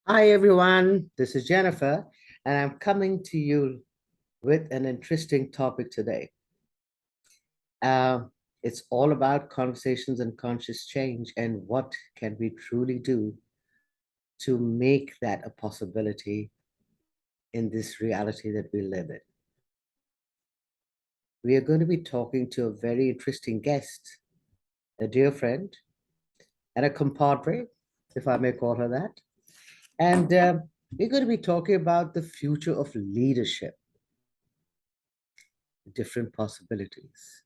Hi, everyone. This is Jennifer, and I'm coming to you with an interesting topic today. Uh, it's all about conversations and conscious change and what can we truly do to make that a possibility in this reality that we live in. We are going to be talking to a very interesting guest, a dear friend, and a compadre, if I may call her that. And we're going to be talking about the future of leadership, different possibilities.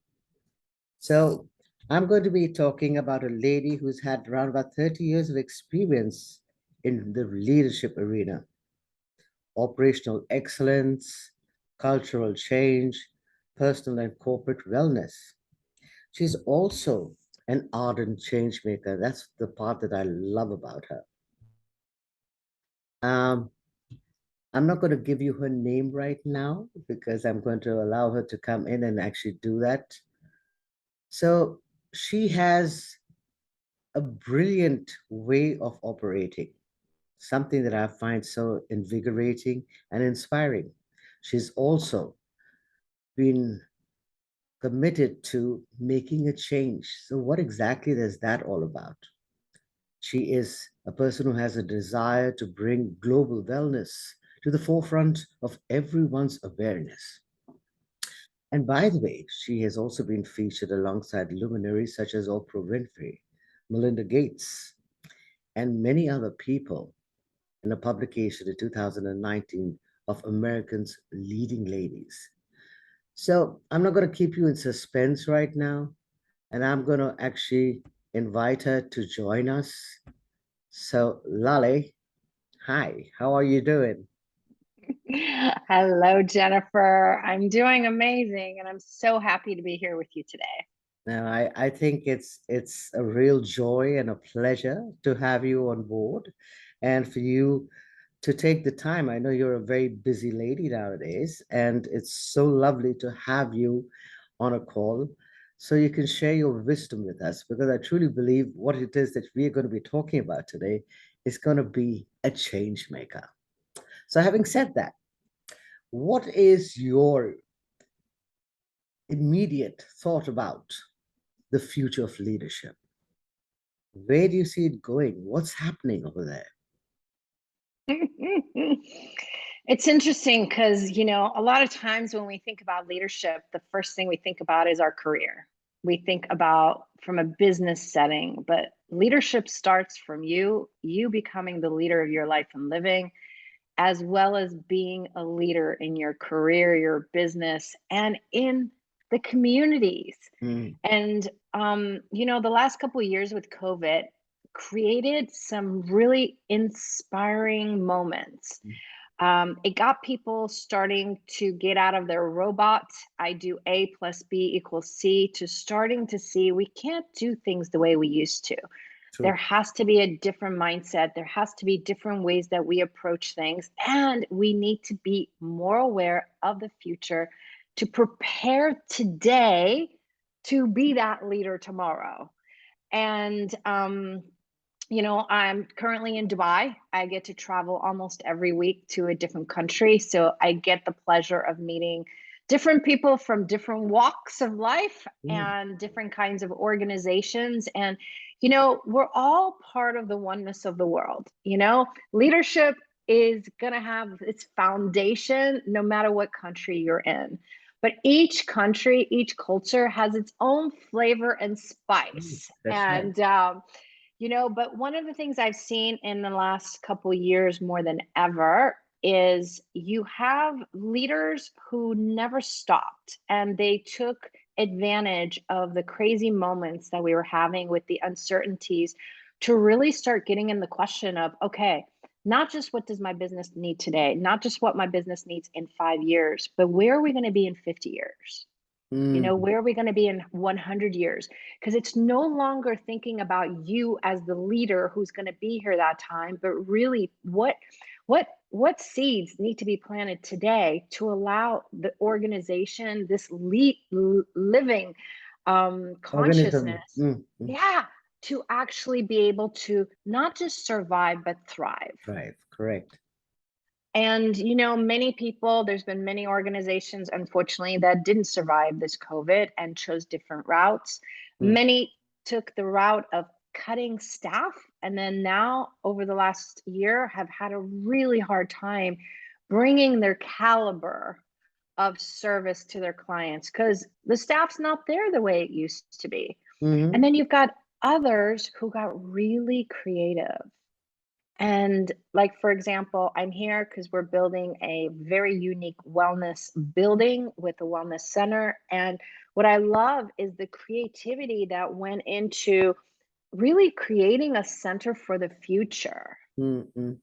So I'm going to be talking about a lady who's had around about 30 years of experience in the leadership arena, operational excellence, cultural change, personal and corporate wellness. She's also an ardent change maker. That's the part that I love about her. Um, I'm not going to give you her name right now because I'm going to allow her to come in and actually do that. So she has a brilliant way of operating, something that I find so invigorating and inspiring. She's also been committed to making a change. So, what exactly is that all about? She is a person who has a desire to bring global wellness to the forefront of everyone's awareness. And by the way, she has also been featured alongside luminaries such as Oprah Winfrey, Melinda Gates, and many other people in a publication in 2019 of Americans' leading ladies. So I'm not going to keep you in suspense right now, and I'm going to actually invite her to join us. So, Laleh, hi, how are you doing? Hello, Jennifer. I'm doing amazing, and I'm so happy to be here with you today. Now, I think it's a real joy and a pleasure to have you on board and for you to take the time. I know you're a very busy lady nowadays, and it's so lovely to have you on a call so you can share your wisdom with us because I truly believe what it is that we are going to be talking about today is going to be a change maker. So, having said that, what is your immediate thought about the future of leadership? Where do you see it going? What's happening over there? It's interesting because, a lot of times when we think about leadership, the first thing we think about is our career. We think about from a business setting, but leadership starts from you becoming the leader of your life and living, as well as being a leader in your career, your business, and in the communities. Mm, And the last couple of years with COVID created some really inspiring moments. It got people starting to get out of their robot, I do A plus B equals C, to starting to see we can't do things the way we used to. There true. has to be a different mindset. There has to be different ways that we approach things. And we need to be more aware of the future to prepare today to be that leader tomorrow. And I'm currently in Dubai. I get to travel almost every week to a different country. So I get the pleasure of meeting different people from different walks of life Mm, and different kinds of organizations. And, we're all part of the oneness of the world. Leadership is going to have its foundation no matter what country you're in. But each country, each culture has its own flavor and spice. that's right. But one of the things I've seen in the last couple years more than ever is you have leaders who never stopped and they took advantage of the crazy moments that we were having with the uncertainties to really start getting in the question of, okay, not just what does my business need today, not just what my business needs in 5 years, but where are we going to be in 50 years? Mm, Where are we going to be in 100 years? Because it's no longer thinking about you as the leader who's going to be here that time, but really what seeds need to be planted today to allow the organization, this living organism. consciousness, Mm, mm, yeah, to actually be able to not just survive, but thrive. Right. Correct. And, many people, there's been many organizations, unfortunately, that didn't survive this COVID and chose different routes. Mm, Many took the route of cutting staff, and then now, over the last year, have had a really hard time bringing their caliber of service to their clients because the staff's not there the way it used to be. And mhm, then you've got others who got really creative. And like, for example, I'm here because we're building a very unique wellness building with a wellness center. And what I love is the creativity that went into really creating a center for the future. mm, mm.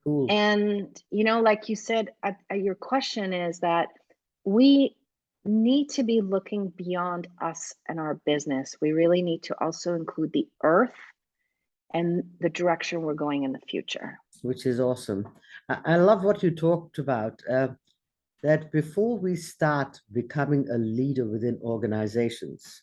Cool. And, like you said, your question is that we need to be looking beyond us and our business. We really need to also include the earth and the direction we're going in the future. Which is awesome. I love what you talked about, that before we start becoming a leader within organizations,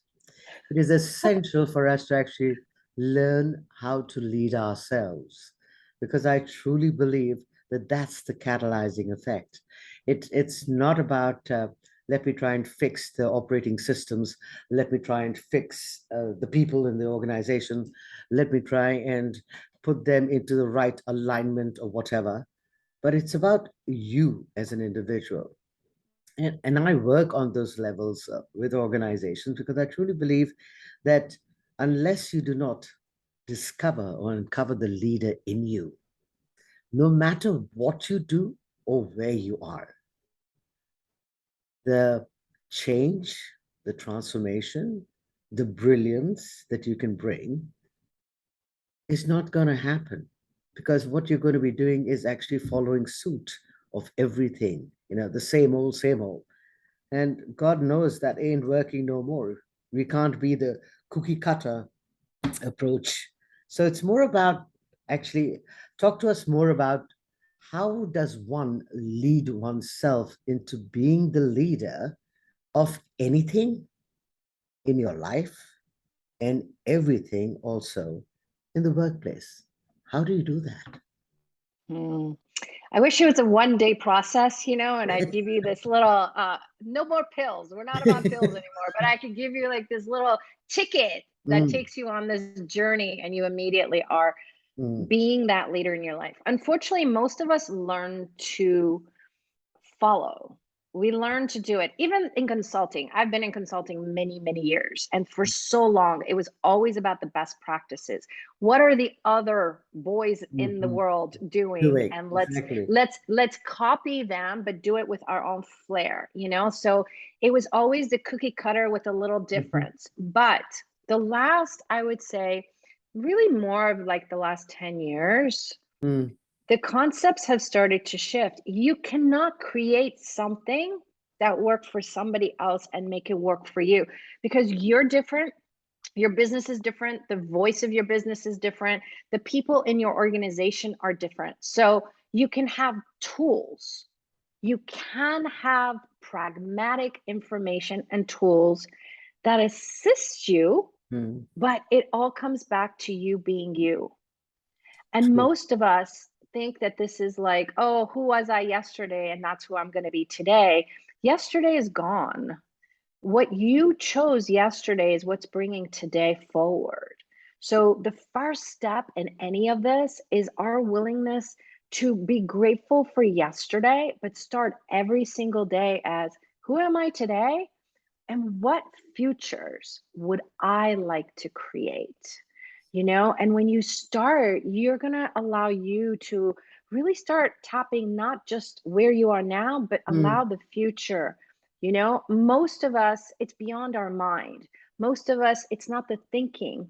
it is essential for us to actually learn how to lead ourselves, because I truly believe that that's the catalyzing effect. It's not about let me try and fix the operating systems, let me try and fix the people in the organization, let me try and put them into the right alignment or whatever. But it's about you as an individual. And I work on those levels with organizations because I truly believe that unless you do not discover or uncover the leader in you, no matter what you do or where you are, the change, the transformation, the brilliance that you can bring is not going to happen, because what you're going to be doing is actually following suit of everything, the same old, same old. And God knows that ain't working no more. We can't be the cookie cutter approach. So it's more about, actually, talk to us more about how does one lead oneself into being the leader of anything in your life and everything also in the workplace. How do you do that? Hmm. I wish it was a one-day process, and I'd give you this little, no more pills. We're not about pills anymore, but I could give you like this little ticket that Mm, takes you on this journey and you immediately are mm, being that leader in your life. Unfortunately, most of us learn to follow. We learn to do it. Even in consulting, I've been in consulting many, many years. And for so long, it was always about the best practices. What are the other boys in the mhm. world doing? Doing And let's exactly. let's let's copy them, but do it with our own flair. So it was always the cookie cutter with a little Mhm. difference. But the last, I would say, really more of like the last 10 years, Mm, the concepts have started to shift. You cannot create something that worked for somebody else and make it work for you because you're different. Your business is different. The voice of your business is different. The people in your organization are different. So you can have tools. You can have pragmatic information and tools that assist you, mm, but it all comes back to you being you. And true. most of us think that this is like, oh, who was I yesterday? And that's who I'm going to be today. Yesterday is gone. What you chose yesterday is what's bringing today forward. So, the first step in any of this is our willingness to be grateful for yesterday, but start every single day as who am I today? And what futures would I like to create? And when you start, you're going to allow you to really start tapping not just where you are now, but Mm, allow the future. Most of us, it's beyond our mind. Most of us, it's not the thinking.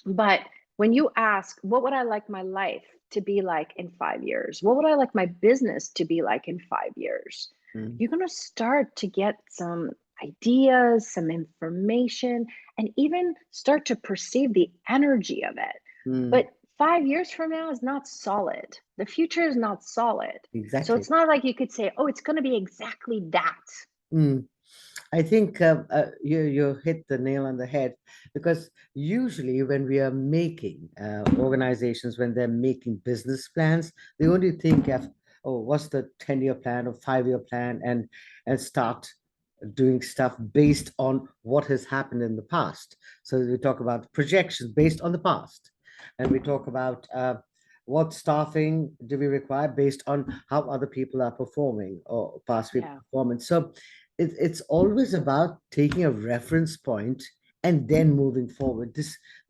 But when you ask, what would I like my life to be like in 5 years? What would I like my business to be like in 5 years? mm, You're going to start to get some ideas, some information, and even start to perceive the energy of it. mm. But 5 years from now is not solid. The future is not solid. So Exactly. it's not like you could say, oh, it's going to be exactly that. Mm. I think you hit the nail on the head, because usually when we are making organizations, when they're making business plans, they only think of, oh, what's the 10-year plan or 5-year plan, and start doing stuff based on what has happened in the past. So we talk about projections based on the past, and we talk about what staffing do we require based on how other people are performing or past week Yeah. performance. So it's always about taking a reference point and then moving forward.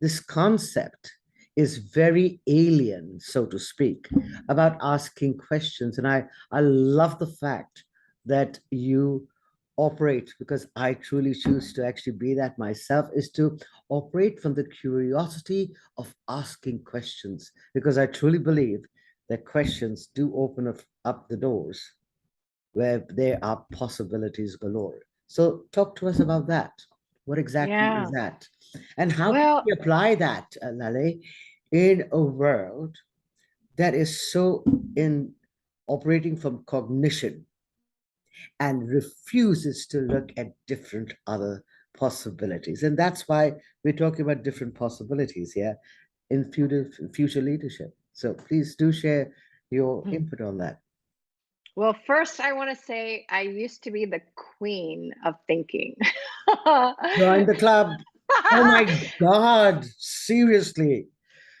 This concept is very alien, so to speak, about asking questions. And I love the fact that you operate, because I truly choose to actually be that myself, is to operate from the curiosity of asking questions, because I truly believe that questions do open up the doors where there are possibilities galore. So talk to us about that. What exactly is Yeah. that? And how can Well, we apply that, Laleh, in a world that is so in operating from cognition and refuses to look at different other possibilities? And that's why we're talking about different possibilities here in future leadership. So please do share your input on that. well, first I want to say I used to be the queen of thinking. Join the club. Oh my God, seriously.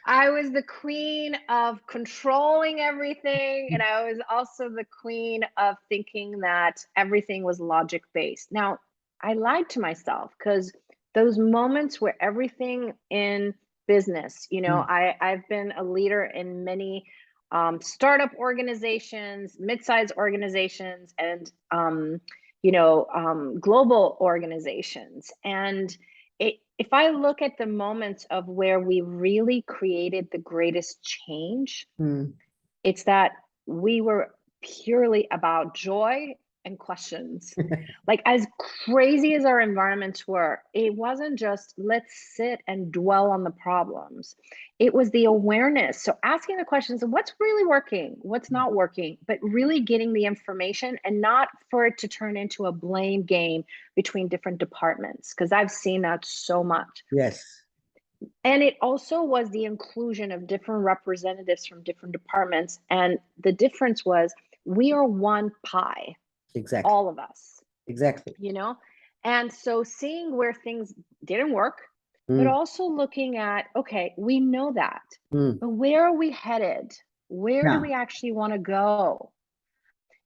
I was the queen of controlling everything, and I was also the queen of thinking that everything was logic based. Now, I lied to myself because those moments where everything in business, Mm, I've been a leader in many startup organizations, mid-sized organizations, and global organizations, and if I look at the moments of where we really created the greatest change, mm, it's that we were purely about joy and questions. Like, as crazy as our environments were, it wasn't just let's sit and dwell on the problems. It was the awareness. So, asking the questions of what's really working, what's not working, but really getting the information and not for it to turn into a blame game between different departments, because I've seen that so much. yes, And it also was the inclusion of different representatives from different departments. And the difference was we are one pie, exactly, all of us, exactly. you know? And so seeing where things didn't work, but Mm, also looking at, okay, we know that, mm, but where are we headed? Where do yeah, we actually want to go?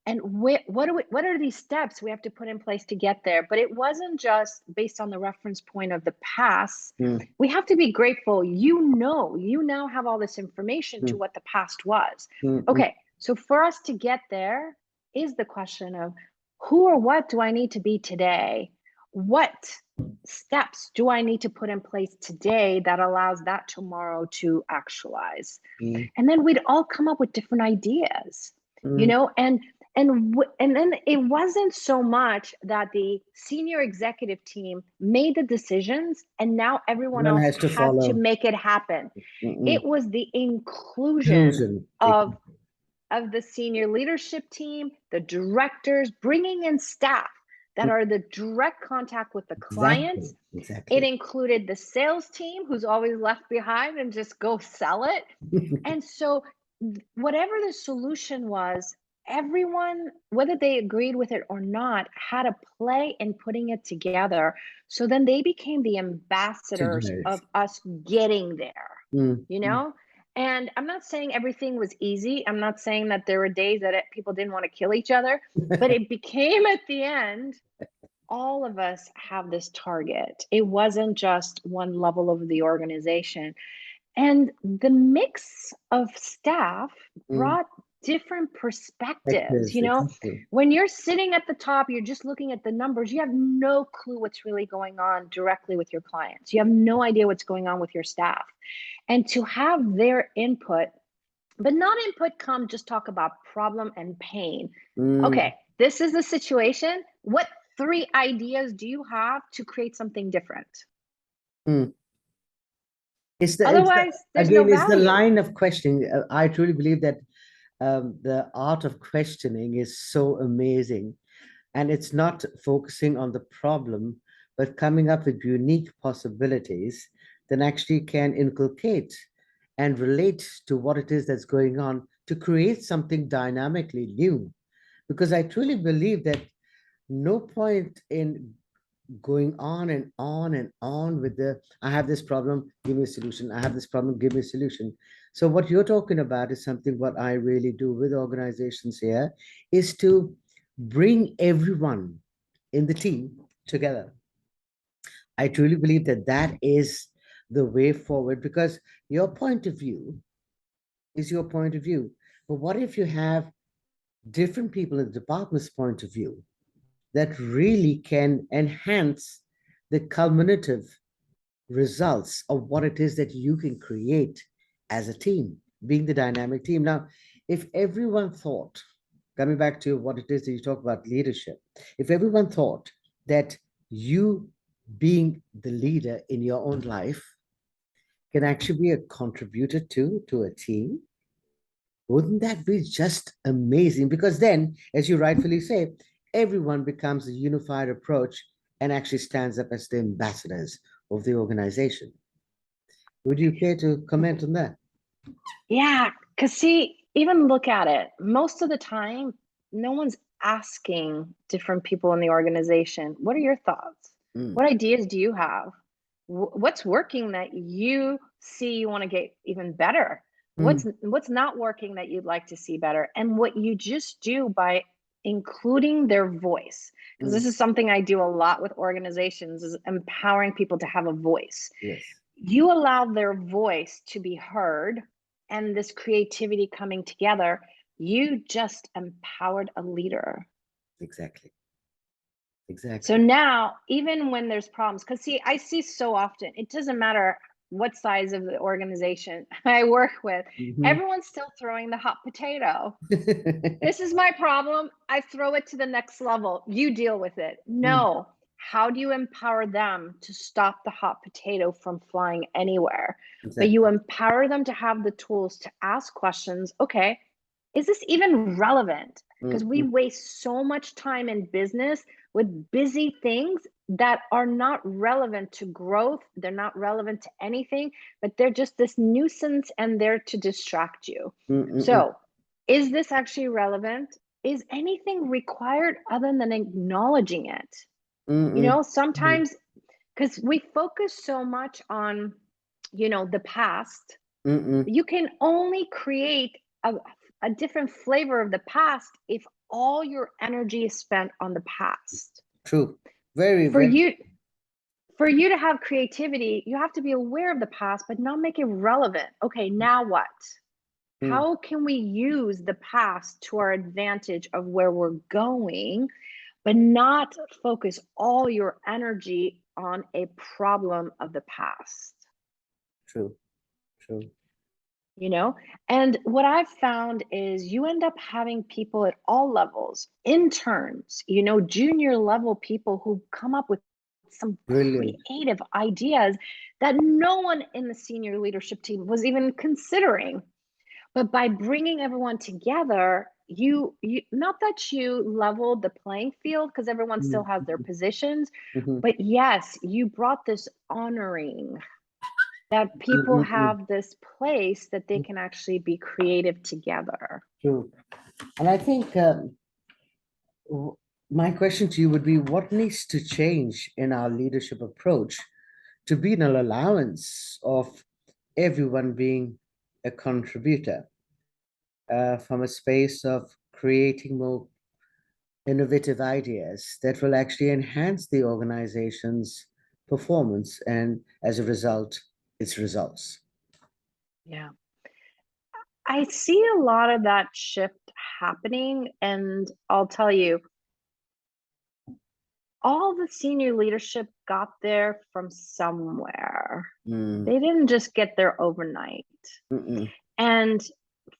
And what are these steps we have to put in place to get there? But it wasn't just based on the reference point of the past. mm, We have to be grateful. You now have all this information to mm, what the past was. mm, mm, Okay, so for us to get there is the question of who or what do I need to be today? What steps do I need to put in place today that allows that tomorrow to actualize? mm, And then we'd all come up with different ideas, mm. and then it wasn't so much that the senior executive team made the decisions and now everyone One else has to had to follow. make it happen. Mm-mm. It was the inclusion Inclusion. of the senior leadership team, the directors, bringing in staff that are the direct contact with the Exactly, clients. It exactly. included the sales team who's always left behind and just go sell it. And so, whatever the solution was, everyone, whether they agreed with it or not, had a play in putting it together. So then they became the ambassadors Visionaries. of us getting there, Mm, you mm. know? And I'm not saying everything was easy. I'm not saying that there were days that people didn't want to kill each other, but it became at the end, all of us have this target. It wasn't just one level of the organization. And the mix of staff Mm. brought different perspectives. Exactly. When you're sitting at the top, you're just looking at the numbers, you have no clue what's really going on directly with your clients. You have no idea what's going on with your staff. And to have their input, but not input come just talk about problem and pain. Mm, Okay, this is the situation. What three ideas do you have to create something different? mm. Otherwise, there's no Again, it's the value. line of questioning. I truly believe that the art of questioning is so amazing, And it's not focusing on the problem, but coming up with unique possibilities that actually can inculcate and relate to what it is that's going on to create something dynamically new. Because I truly believe that no point in going on and on and on with the I have this problem, give me a solution. I have this problem, give me a solution. So what you're talking about is something what I really do with organizations here is to bring everyone in the team together. I truly believe that that is the way forward because your point of view is your point of view. But what if you have different people in the department's point of view that really can enhance the culminative results of what it is that you can create as a team, being the dynamic team. Now, if everyone thought, coming back to what it is that you talk about leadership, if everyone thought that you being the leader in your own life can actually be a contributor to a team, wouldn't that be just amazing? Because then, as you rightfully say, everyone becomes a unified approach and actually stands up as the ambassadors of the organization. Would you care to comment on that? Yeah, because see, even look at it. Most of the time, no one's asking different people in the organization, what are your thoughts? Mm, What ideas do you have? What's working that you see you want to get even better? mm, What's not working that you'd like to see better? And what you just do by including their voice, because mm. this is something I do a lot with organizations, is empowering people to have a voice. Yes, You allow their voice to be heard and this creativity coming together, you just empowered a leader. exactly, So exactly. now, even when there's problems, because see, I see so often, it doesn't matter what size of the organization I work with, Mhm. everyone's still throwing the hot potato. This is my problem. I throw it to the next level. You deal with it. Mm, No. How do you empower them to stop the hot potato from flying anywhere? But you exactly. empower them to have the tools to ask questions. Okay, is this even relevant? Because Mm, we mm, waste so much time in business with busy things that are not relevant to growth. They're not relevant to anything, but they're just this nuisance and they're to distract you. mm, mm, mm, So, is this actually relevant? Is anything required other than acknowledging it? mm, You mm, know, mm, sometimes because we focus so much on, the past, mm, mm. you can only create a different flavor of the past if all your energy is spent on the past. True. Very, For very. you, for you to have creativity, you have to be aware of the past, but not make it relevant. Okay, now what? Mm, How can we use the past to our advantage of where we're going, but not focus all your energy on a problem of the past? true, true. You know, and what I've found is you end up having people at all levels, interns, junior level people who come up with some Brilliant. creative ideas that no one in the senior leadership team was even considering. But by bringing everyone together, you not that you leveled the playing field because everyone still Mm, has their positions, mhm, but yes, you brought this honoring that mm, people mm, mm, have this place that they mm. can actually be creative together. True. And I think w- my question to you would be what needs to change in our leadership approach to be an allowance of everyone being a contributor from a space of creating more innovative ideas that will actually enhance the organization's performance and, as a result, its results. Yeah. I see a lot of that shift happening. And I'll tell you, all the senior leadership got there from somewhere. Mm, They didn't just get there overnight. mm, And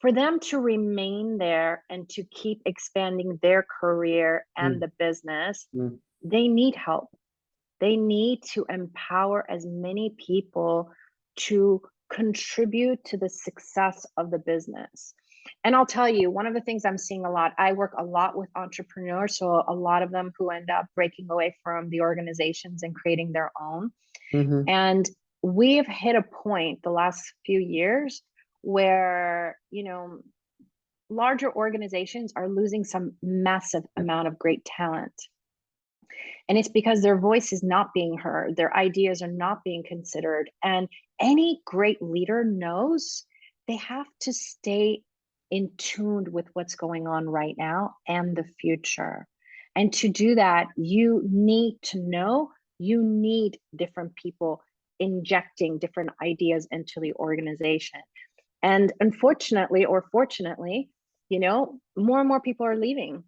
for them to remain there and to keep expanding their career and mm, the business, mm, they need help. They need to empower as many people to contribute to the success of the business. And I'll tell you, one of the things I'm seeing a lot, I work a lot with entrepreneurs. So a lot of them who end up breaking away from the organizations and creating their own. Mm-hmm. And we've hit a point the last few years where, larger organizations are losing some massive amount of great talent. And it's because their voice is not being heard, their ideas are not being considered. And any great leader knows they have to stay in tune with what's going on right now and the future. And to do that, you need to know you need different people injecting different ideas into the organization. And unfortunately, or fortunately, more and more people are leaving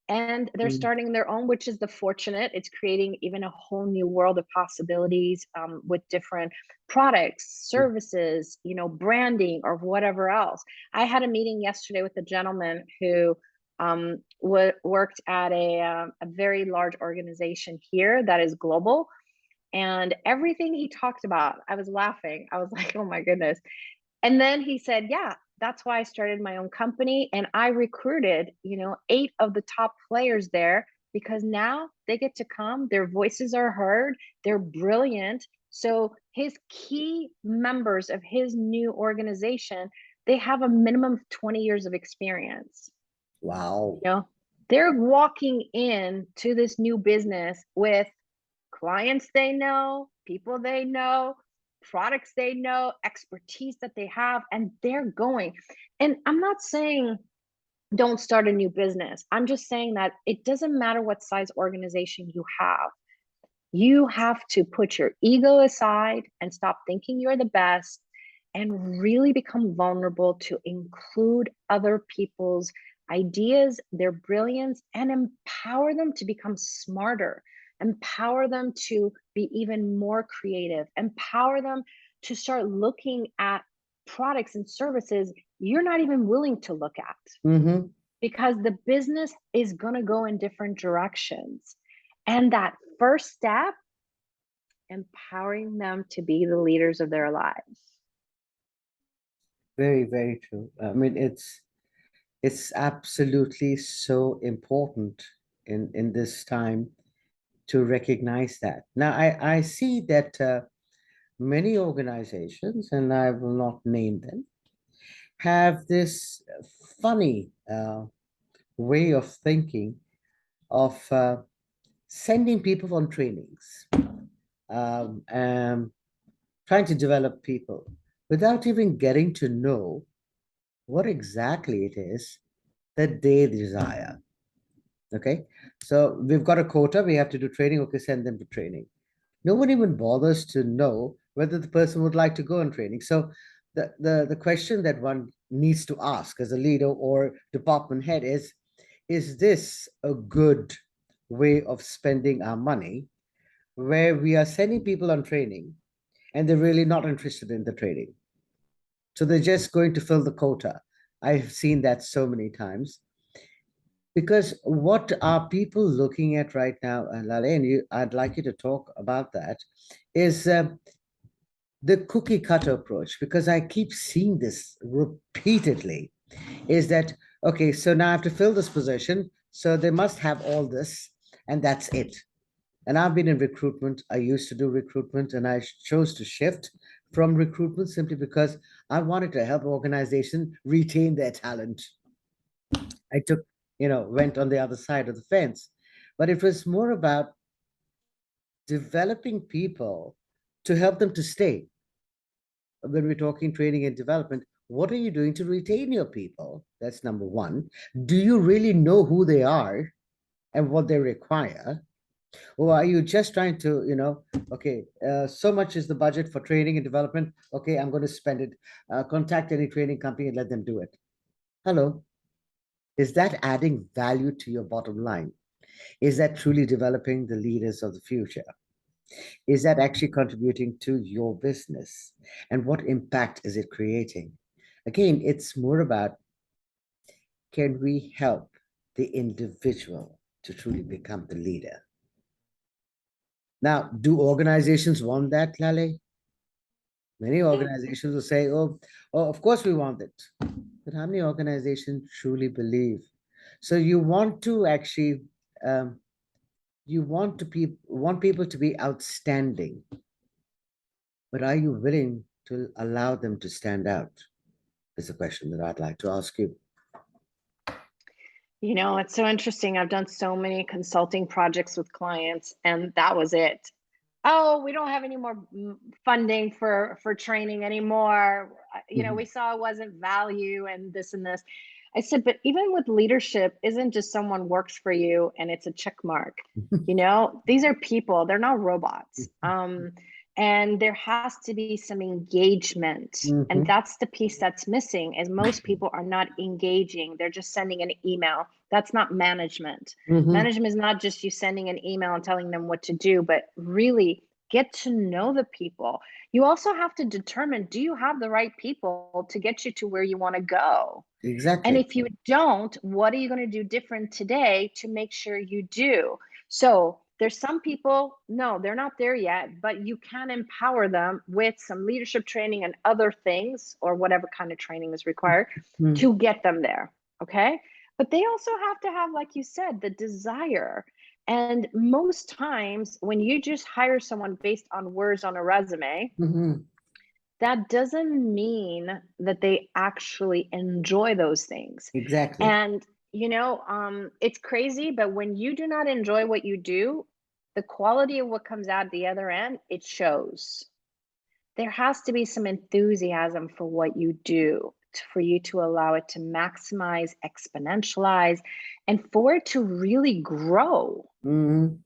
and they're starting their own, which is the fortunate. It's creating even a whole new world of possibilities, with different products, services, branding, or whatever else. I had a meeting yesterday with a gentleman who worked at a very large organization here that is global. And everything he talked about, I was laughing. I was like, oh my goodness. And then he said, yeah, that's why I started my own company. And I recruited, 8 of the top players there because now they get to come, their voices are heard, they're brilliant. So his key members of his new organization, they have a minimum of 20 years of experience. Wow. They're walking in to this new business with clients they know, people they know, products they know, expertise that they have, and they're going. And I'm not saying don't start a new business. I'm just saying that it doesn't matter what size organization you have. You have to put your ego aside and stop thinking you're the best and really become vulnerable to include other people's ideas, their brilliance, and empower them to become smarter, empower them to be even more creative, empower them to start looking at products and services you're not even willing to look at Mm-hmm. because the business is going to go in different directions. And that first step, empowering them to be the leaders of their lives. Very, very true. I mean, it's absolutely so important in this time to recognize that. Now, I see that many organizations, and I will not name them, have this funny way of thinking of sending people on trainings, and trying to develop people without even getting to know what exactly it is that they desire. Okay, so we've got a quota, we have to do training. Okay, send them to training. No one even bothers to know whether the person would like to go on training. So the question that one needs to ask as a leader or department head is this a good way of spending our money where we are sending people on training and they're really not interested in the training? So they're just going to fill the quota. I've seen that so many times. Because what are people looking at right now, Laleh, and I'd like you to talk about that, is the cookie cutter approach, because I keep seeing this repeatedly, is that, okay, so now I have to fill this position, so they must have all this, and that's it. And I've been in recruitment. I used to do recruitment, and I chose to shift from recruitment simply because I wanted to help organizations retain their talent. I took, went on the other side of the fence. But it was more about developing people to help them to stay. When we're talking training and development, what are you doing to retain your people? That's number one. Do you really know who they are and what they require? Or are you just trying to, okay, so much is the budget for training and development. Okay, I'm going to spend it. Contact any training company and let them do it. Hello. Is that adding value to your bottom line? Is that truly developing the leaders of the future? Is that actually contributing to your business? And what impact is it creating? Again, it's more about, can we help the individual to truly become the leader? Now, do organizations want that, Laleh? Many organizations will say, oh, of course we want it. But how many organizations truly believe? So you want to actually, you want people to be outstanding, but are you willing to allow them to stand out? Is a question that I'd like to ask you. You know, it's so interesting. I've done so many consulting projects with clients, and that was it. Oh, we don't have any more funding for training anymore. You know, we saw it wasn't value and this and this. I said, but even with leadership, isn't just someone works for you and it's a check mark. You know, these are people, they're not robots. And there has to be some engagement. And Mhm. that's the piece that's missing, is most people are not engaging. They're just sending an email. That's not management. Mhm. Management is not just you sending an email and telling them what to do, but really get to know the people. You also have to determine, do you have the right people to get you to where you want to go? And Exactly. if you don't, what are you going to do different today to make sure you do? So there's some people, no, they're not there yet, but you can empower them with some leadership training and other things, or whatever kind of training is required Mhm. to get them there. Okay. But they also have to have, like you said, the desire. And most times when you just hire someone based on words on a resume, Mhm. that doesn't mean that they actually enjoy those things. Exactly. And, it's crazy, but when you do not enjoy what you do, the quality of what comes out the other end, it shows. There has to be some enthusiasm for what you do, for you to allow it to maximize, exponentialize, and for it to really grow. Mhm.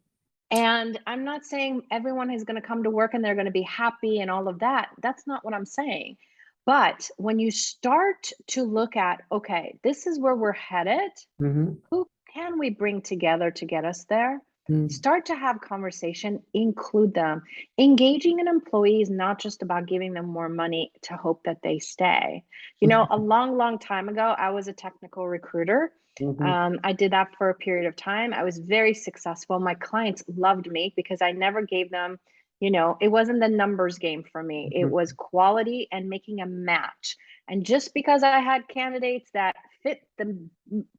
And I'm not saying everyone is going to come to work and they're going to be happy and all of that. That's not what I'm saying. But when you start to look at, okay, this is where we're headed, Mhm. who can we bring together to get us there? Mhm. Start to have conversation, include them. Engaging an employee is not just about giving them more money to hope that they stay. You know, a long, long time ago, I was a technical recruiter. Mhm. I did that for a period of time. I was very successful. My clients loved me because I never gave them, it wasn't the numbers game for me. It Mhm. was quality and making a match. And just because I had candidates that fit the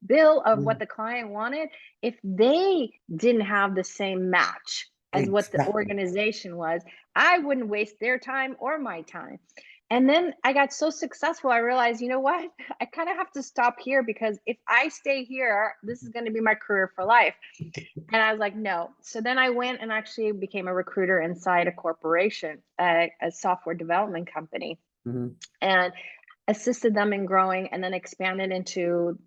bill of what Mhm. the client wanted, if they didn't have the same match as what the Exactly. organization was, I wouldn't waste their time or my time. And then I got so successful, I realized, you know what? I kind of have to stop here, because if I stay here, this is going to be my career for life. And I was like, no. So then I went and actually became a recruiter inside a corporation, a software development company, Mhm. and assisted them in growing, and then expanded into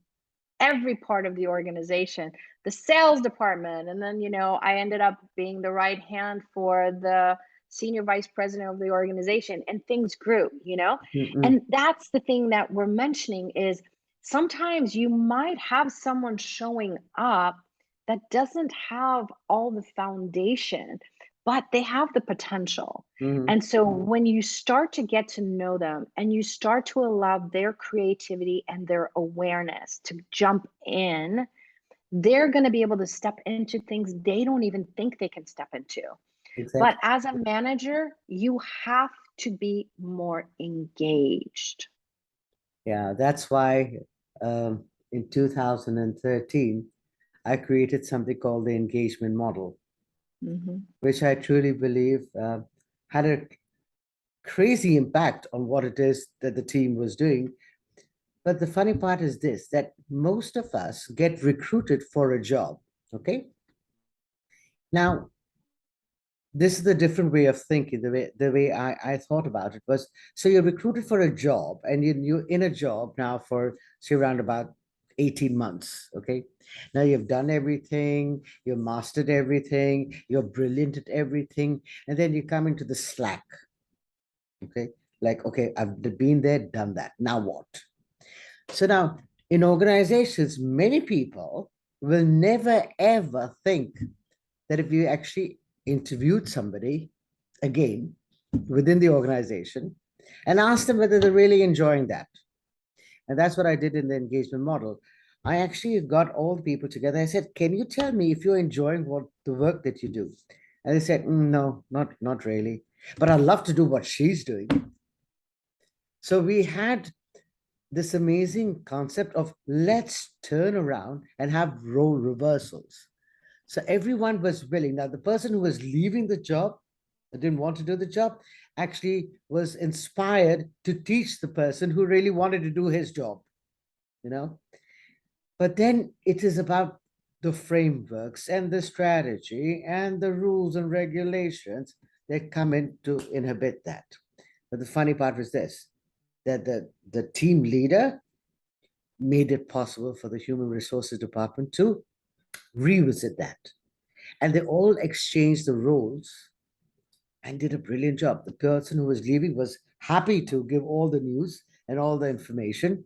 every part of the organization, the sales department. And then, I ended up being the right hand for the senior vice president of the organization, and things grew. Mhm. And that's the thing that we're mentioning, is sometimes you might have someone showing up that doesn't have all the foundation, but they have the potential. Mhm. And so when you start to get to know them and you start to allow their creativity and their awareness to jump in, they're going to be able to step into things they don't even think they can step into. But Exactly. as a manager, you have to be more engaged. Yeah, that's why in 2013, I created something called the engagement model, Hmm. which I truly believe had a crazy impact on what it is that the team was doing. But the funny part is this, that most of us get recruited for a job. Okay. Now, this is the different way of thinking. The way I thought about it was, so you're recruited for a job, and you're in a job now for say around about 18 months. Okay. Now you've done everything, you've mastered everything, you're brilliant at everything, and then you come into the slack. Okay. Like, okay, I've been there, done that. Now what? So now in organizations, many people will never ever think that if you actually interviewed somebody again within the organization and asked them whether they're really enjoying that. And that's what I did in the engagement model. I actually got all the people together. I said, can you tell me if you're enjoying what the work that you do? And they said, no, not really. But I love to do what she's doing. So we had this amazing concept of let's turn around and have role reversals. So everyone was willing. Now, the person who was leaving the job, didn't want to do the job, actually was inspired to teach the person who really wanted to do his job, you know? But then it is about the frameworks and the strategy and the rules and regulations that come in to inhibit that. But the funny part was this, that the team leader made it possible for the human resources department to revisit that. And they all exchanged the roles and did a brilliant job. The person who was leaving was happy to give all the news and all the information.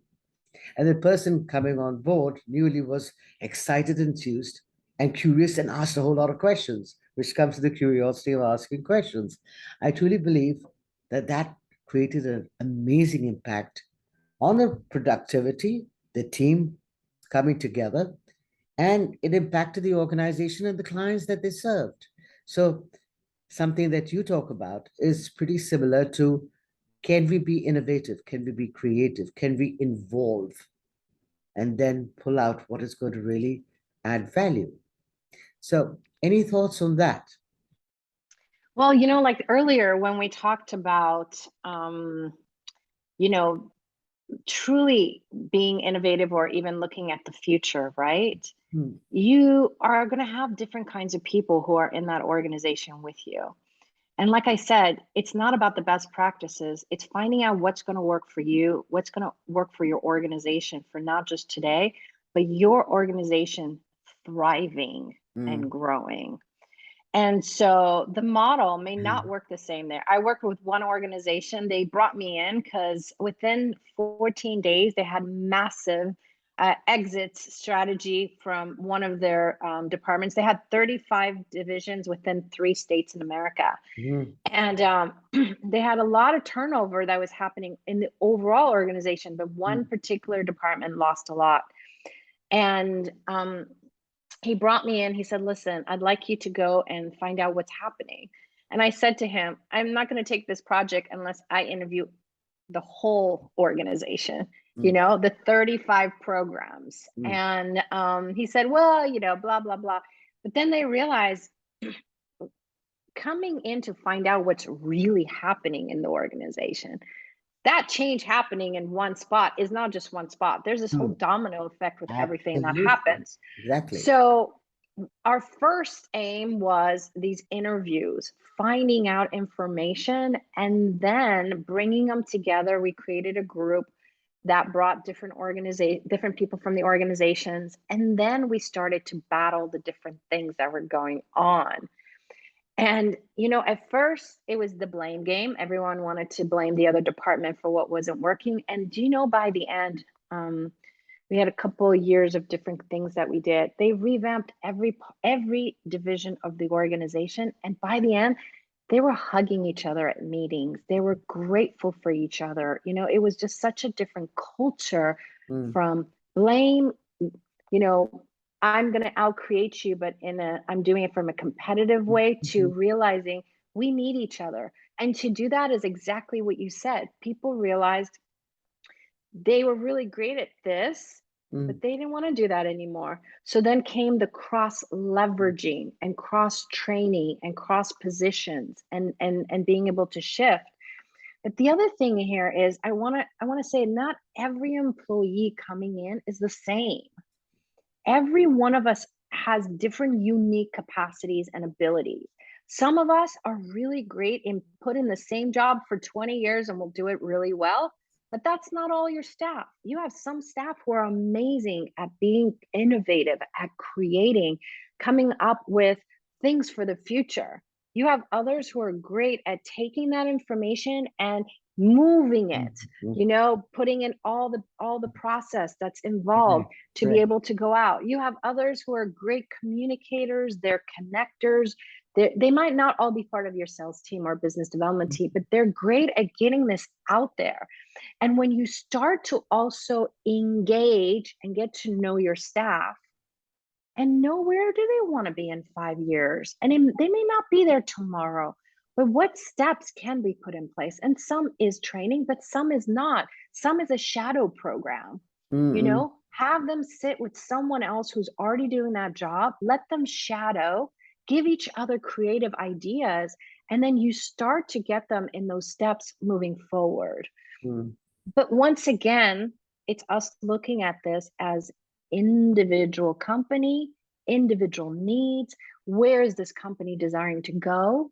And the person coming on board newly was excited, enthused, and curious and asked a whole lot of questions, which comes to the curiosity of asking questions. I truly believe that that created an amazing impact on the productivity, the team coming together, and it impacted the organization and the clients that they served. So, something that you talk about is pretty similar to, can we be innovative? Can we be creative? Can we involve and then pull out what is going to really add value? So, any thoughts on that? Well, like earlier when we talked about, you know, truly being innovative or even looking at the future, right? Hmm. You are going to have different kinds of people who are in that organization with you. And like I said, it's not about the best practices. It's finding out what's going to work for you, what's going to work for your organization for not just today, but your organization thriving Mm, and growing. And so the model may not mm, work the same there. I worked with one organization. They brought me in because within 14 days, they had massive exit strategy from one of their departments. They had 35 divisions within 3 states in America. mm, And they had a lot of turnover that was happening in the overall organization, but one mm, particular department lost a lot. And he brought me in. He said, "Listen, I'd like you to go and find out what's happening." And I said to him, "I'm not going to take this project unless I interview the whole organization, mm, the 35 programs." mm, And he said, "Well, blah, blah, blah." But then they realized coming in to find out what's really happening in the organization, that change happening in one spot is not just one spot. There's this whole mm. domino effect with everything that Absolutely. happens. Exactly. So our first aim was these interviews, finding out information and then bringing them together. We created a group that brought different people from the organizations, and then we started to battle the different things that were going on. And at first it was the blame game. Everyone wanted to blame the other department for what wasn't working. And by the end, we had a couple of years of different things that we did. They revamped every division of the organization, and by the end, they were hugging each other at meetings. They were grateful for each other. It was just such a different culture Mm, from blame. You know, I'm going to outcreate you, but I'm doing it from a competitive way, to mhm, realizing we need each other. And to do that is exactly what you said. People realized they were really great at this, mm, but they didn't want to do that anymore. So then came the cross leveraging and cross training and cross positions, and being able to shift. But the other thing here is I want to say not every employee coming in is the same. Every one of us has different unique capacities and abilities. Some of us are really great in put in the same job for 20 years and will do it really well, but that's not all your staff. You have some staff who are amazing at being innovative, at creating, coming up with things for the future. You have others who are great at taking that information and moving mm, it, mm. putting in all the process that's involved Right, to be right. able to go out. You have others who are great communicators, they're connectors. They might not all be part of your sales team or business development team, but they're great at getting this out there. And when you start to also engage and get to know your staff and know where do they want to be in 5 years, and they may not be there tomorrow. But what steps can we put in place? And some is training, but some is not. Some is a shadow program. Mm-mm. Have them sit with someone else who's already doing that job, let them shadow, give each other creative ideas, and then you start to get them in those steps moving forward. Mm. But once again, it's us looking at this as individual company, individual needs. Where is this company desiring to go?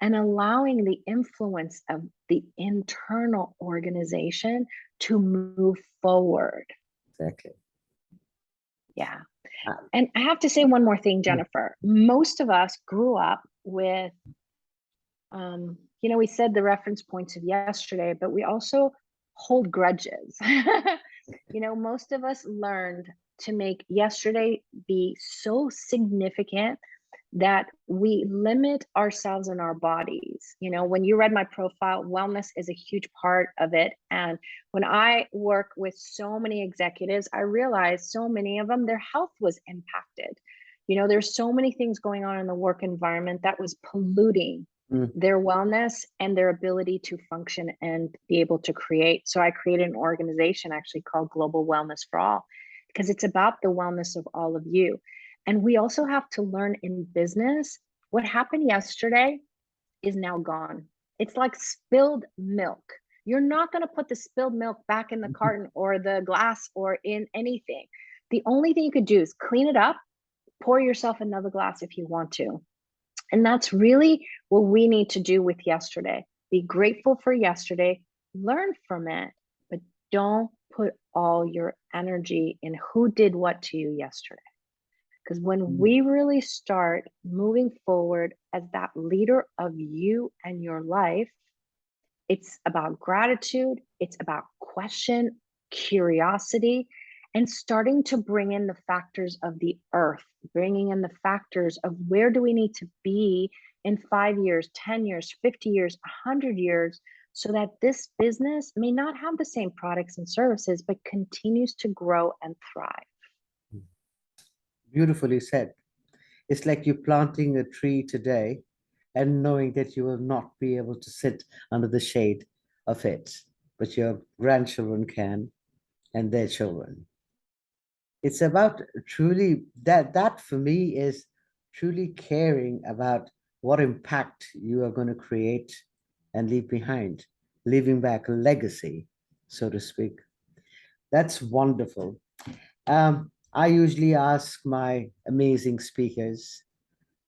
And allowing the influence of the internal organization to move forward. Exactly. Yeah. Uh, And I have to say one more thing, mm, Jennifer. Most of us grew up with, we said the reference points of yesterday, but we also hold grudges. Most of us learned to make yesterday be so significant that we limit ourselves and our bodies. When you read my profile, wellness is a huge part of it. And when I work with so many executives, I realize so many of them, their health was impacted. There's so many things going on in the work environment that was polluting mm, their wellness and their ability to function and be able to create. So I created an organization actually called Global Wellness for All, because it's about the wellness of all of you. And we also have to learn in business, what happened yesterday is now gone. It's like spilled milk. You're not going to put the spilled milk back in the carton or the glass or in anything. The only thing you could do is clean it up, pour yourself another glass if you want to. And that's really what we need to do with yesterday. Be grateful for yesterday, learn from it, but don't put all your energy in who did what to you yesterday. Because when mm, we really start moving forward as that leader of you and your life, it's about gratitude, it's about question, curiosity, and starting to bring in the factors of the earth, bringing in the factors of where do we need to be in 5 years, 10 years, 50 years, 100 years, so that this business may not have the same products and services, but continues to grow and thrive. mm. Beautifully said. It's like you're planting a tree today and knowing that you will not be able to sit under the shade of it, but your grandchildren can and their children. It's about truly that for me is truly caring about what impact you are going to create and leave behind, leaving back a legacy, so to speak. That's wonderful. I usually ask my amazing speakers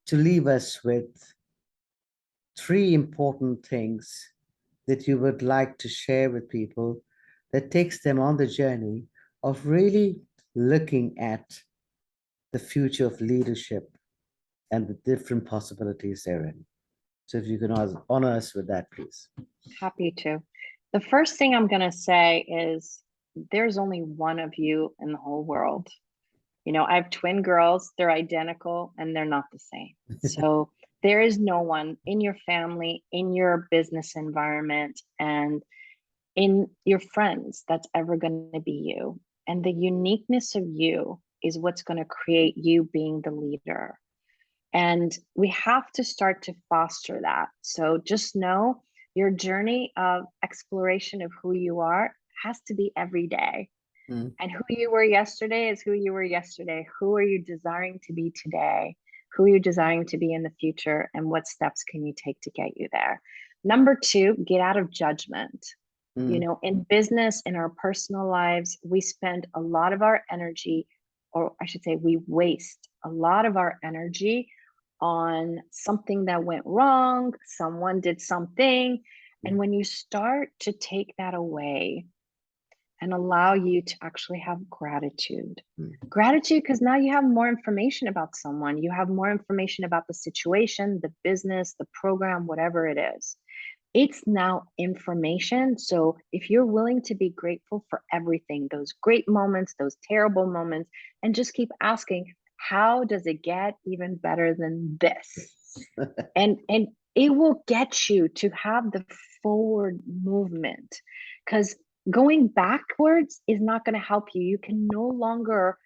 to leave us with three important things that you would like to share with people that takes them on the journey of really looking at the future of leadership and the different possibilities therein. So if you can honor us with that, please. Happy to. The first thing I'm going to say is there's only one of you in the whole world. I have twin girls, they're identical and they're not the same. So there is no one in your family, in your business environment, and in your friends that's ever going to be you. And the uniqueness of you is what's going to create you being the leader. And we have to start to foster that. So just know your journey of exploration of who you are has to be every day. Mm, And who you were yesterday is who you were yesterday. Who are you desiring to be today? Who are you desiring to be in the future? And what steps can you take to get you there? Number two, get out of judgment. mm, In business, in our personal lives, we spend a lot of our energy, or I should say, we waste a lot of our energy on something that went wrong, someone did something. And mm, when you start to take that away, and allow you to actually have gratitude. mm, Gratitude, because now you have more information about someone, you have more information about the situation, the business, the program, whatever it is. It's now information. So if you're willing to be grateful for everything, those great moments, those terrible moments, and just keep asking, how does it get even better than this? And it will get you to have the forward movement, because going backwards is not going to help you. You can no longer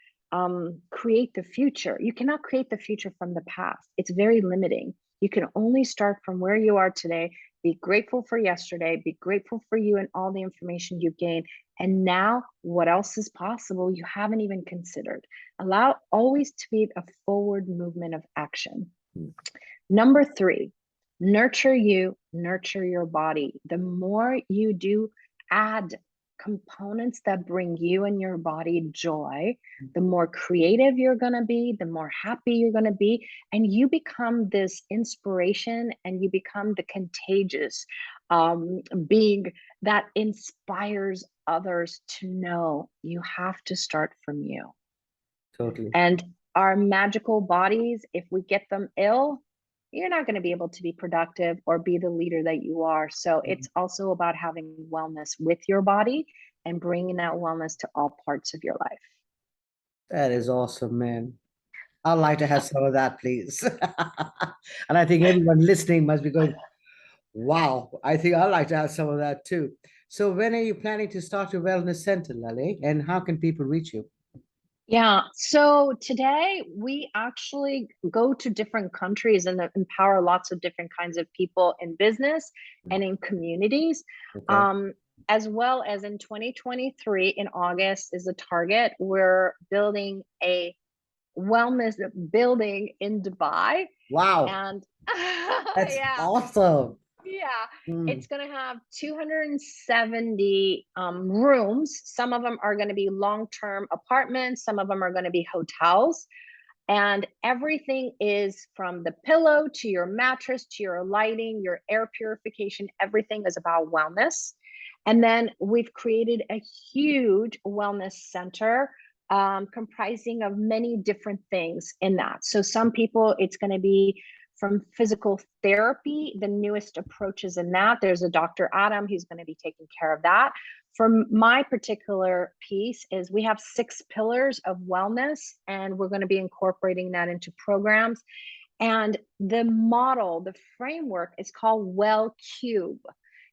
create the future. You cannot create the future from the past. It's very limiting. You can only start from where you are today. Be grateful for yesterday, be grateful for you and all the information you've gained. And now, what else is possible you haven't even considered? Allow always to be a forward movement of action. Number 3, nurture you, nurture your body. The more you do add components that bring you and your body joy, the more creative you're going to be, the more happy you're going to be, and you become this inspiration and you become the contagious being that inspires others to know you have to start from you. Totally. And our magical bodies, if we get them ill, you're not going to be able to be productive or be the leader that you are. So it's also about having wellness with your body and bringing that wellness to all parts of your life. That is awesome, man. I'd like to have some of that, please. And I think everyone listening must be going, wow, I think I'd like to have some of that too. So when are you planning to start your wellness center, Laleh? And how can people reach you? Yeah. So today we actually go to different countries and empower lots of different kinds of people in business and in communities. Okay. As well as in 2023 in August is a target. We're building a wellness building in Dubai. Wow, And that's yeah, awesome. yeah, Mm, it's going to have 270 rooms. Some of them are going to be long-term apartments. Some of them are going to be hotels. And everything is from the pillow to your mattress to your lighting, your air purification. Everything is about wellness. And then we've created a huge wellness center comprising of many different things in that. So some people, it's going to be from physical therapy, the newest approaches in that. There's a Dr. Adam who's going to be taking care of that. For my particular piece is we have 6 pillars of wellness, and we're going to be incorporating that into programs. And the model, the framework is called Well Cube,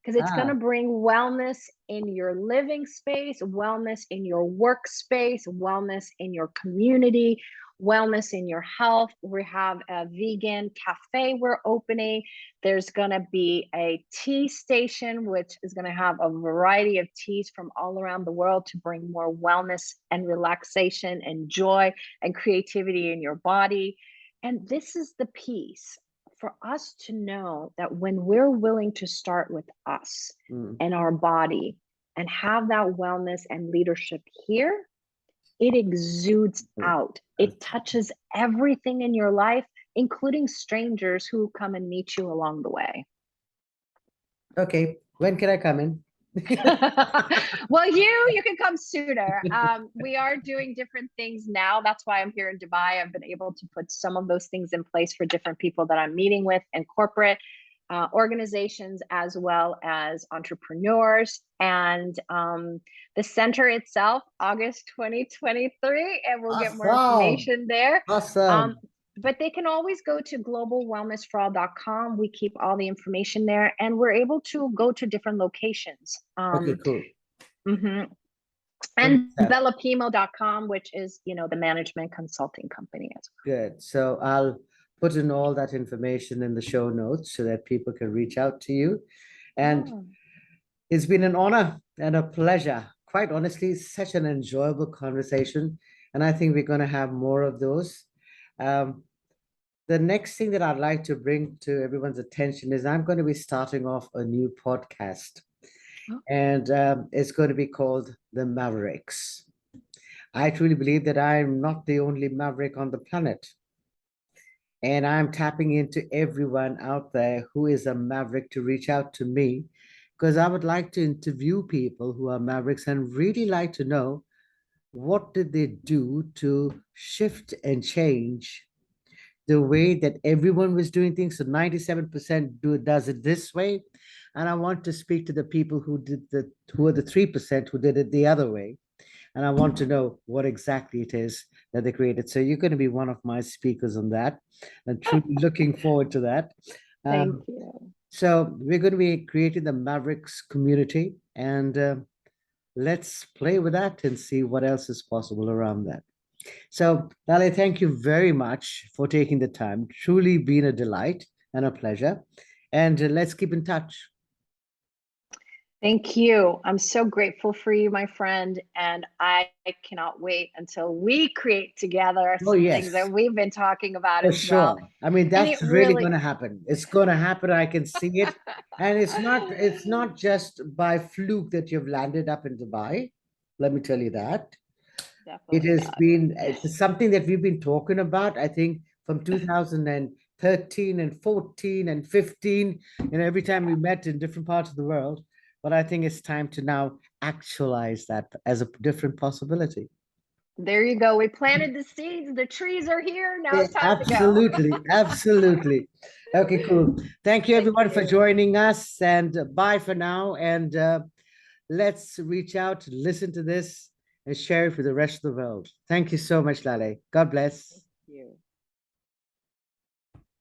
because it's going to ah, bring wellness in your living space, wellness in your workspace, wellness in your community, wellness in your health. We have a vegan cafe we're opening. There's going to be a tea station, which is going to have a variety of teas from all around the world to bring more wellness and relaxation and joy and creativity in your body. And this is the piece for us to know that when we're willing to start with us mm, and our body and have that wellness and leadership here, it exudes mm. out. It touches everything in your life, including strangers who come and meet you along the way. Okay, when can I come in? Well, you can come sooner. We are doing different things now. That's why I'm here in Dubai. I've been able to put some of those things in place for different people that I'm meeting with in corporate organizations as well as entrepreneurs. And the center itself, August 2023, and we'll get more Awesome. information there. Um, Awesome. but they can always go to globalwellnessforall.com. We keep all the information there, and we're able to go to different locations. Okay, cool. Mhm. Good And stuff. bellapimo.com, which is, the management consulting company as Good. So I'll put in all that information in the show notes so that people can reach out to you. And well. it's been an honor and a pleasure. Quite honestly, such an enjoyable conversation. And I think we're going to have more of those. Um, the next thing that I'd like to bring to everyone's attention is I'm going to be starting off a new podcast, Oh. and it's going to be called The Mavericks. I truly believe that I'm not the only maverick on the planet. And I'm tapping into everyone out there who is a maverick to reach out to me because I would like to interview people who are mavericks and really like to know what did they do to shift and change the way that everyone was doing things. So 97% does it this way. And I want to speak to the people who are the 3% who did it the other way. And I want to know what exactly it is that they created. So you're going to be one of my speakers on that. I'm truly looking forward to that. Thank Um, you. so we're going to be creating the Mavericks community, and let's play with that and see what else is possible around that. So, Laleh, thank you very much for taking the time. Truly been a delight and a pleasure. And let's keep in touch. Thank you. I'm so grateful for you, my friend. And I cannot wait until we create together Oh, some things that yes, we've been talking about for as well. sure. I mean, And it that's really going really, to happen. It's going to happen. I can see it. And it's not just by fluke that you've landed up in Dubai. Let me tell you that. It definitely has not. been, it's something that we've been talking about, I think, from 2013 and 14 and 15, every time we Yeah. met in different parts of the world. But I think it's time to now actualize that as a different possibility. There you go. We planted the seeds. The trees are here. Now Yeah, it's time to go. absolutely, absolutely. Okay, cool. Thank you, Thank everyone, for you. joining us, and bye for now. And let's reach out, listen to this, and share it with the rest of the world. Thank you so much, Laleh. God bless. Thank you.